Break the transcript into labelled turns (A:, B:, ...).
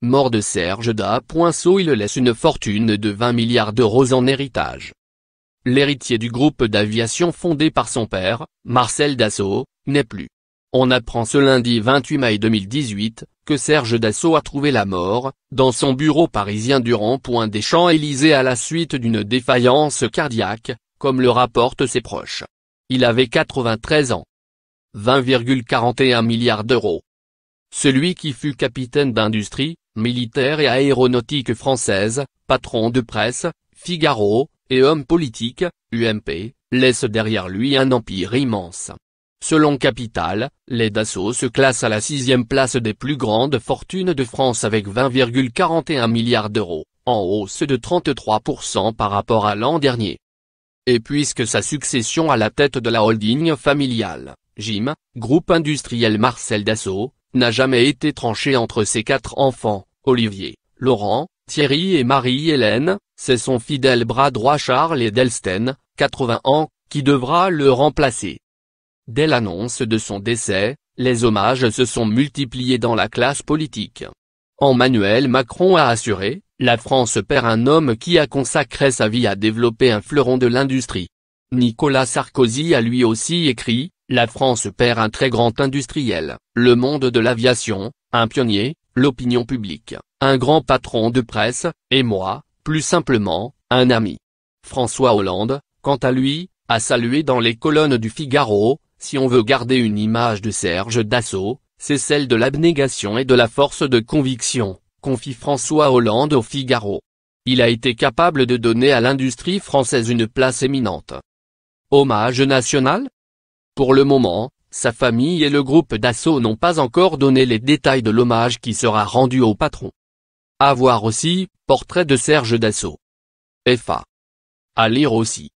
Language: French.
A: Mort de Serge Dassault, il laisse une fortune de 20 milliards d'euros en héritage. L'héritier du groupe d'aviation fondé par son père, Marcel Dassault, n'est plus. On apprend ce lundi 28 mai 2018, que Serge Dassault a trouvé la mort, dans son bureau parisien du rond-point des Champs-Élysées à la suite d'une défaillance cardiaque, comme le rapportent ses proches. Il avait 93 ans. 20,41 milliards d'euros. Celui qui fut capitaine d'industrie, militaire et aéronautique française, patron de presse, Figaro, et homme politique, UMP, laisse derrière lui un empire immense. Selon Capital, les Dassault se classent à la 6e place des plus grandes fortunes de France avec 20,41 milliards d'euros, en hausse de 33% par rapport à l'an dernier. Et puisque sa succession à la tête de la holding familiale, GIM, groupe industriel Marcel Dassault, n'a jamais été tranchée entre ses 4 enfants, Olivier, Laurent, Thierry et Marie-Hélène, c'est son fidèle bras droit Charles Edelsten, 80 ans, qui devra le remplacer. Dès l'annonce de son décès, les hommages se sont multipliés dans la classe politique. Emmanuel Macron a assuré, la France perd un homme qui a consacré sa vie à développer un fleuron de l'industrie. Nicolas Sarkozy a lui aussi écrit, la France perd un très grand industriel, le monde de l'aviation, un pionnier, l'opinion publique, un grand patron de presse, et moi, plus simplement, un ami. François Hollande, quant à lui, a salué dans les colonnes du Figaro, si on veut garder une image de Serge Dassault, c'est celle de l'abnégation et de la force de conviction, confie François Hollande au Figaro. Il a été capable de donner à l'industrie française une place éminente. Hommage national ? Pour le moment, sa famille et le groupe Dassault n'ont pas encore donné les détails de l'hommage qui sera rendu au patron. À voir aussi, portrait de Serge Dassault. FA. À lire aussi.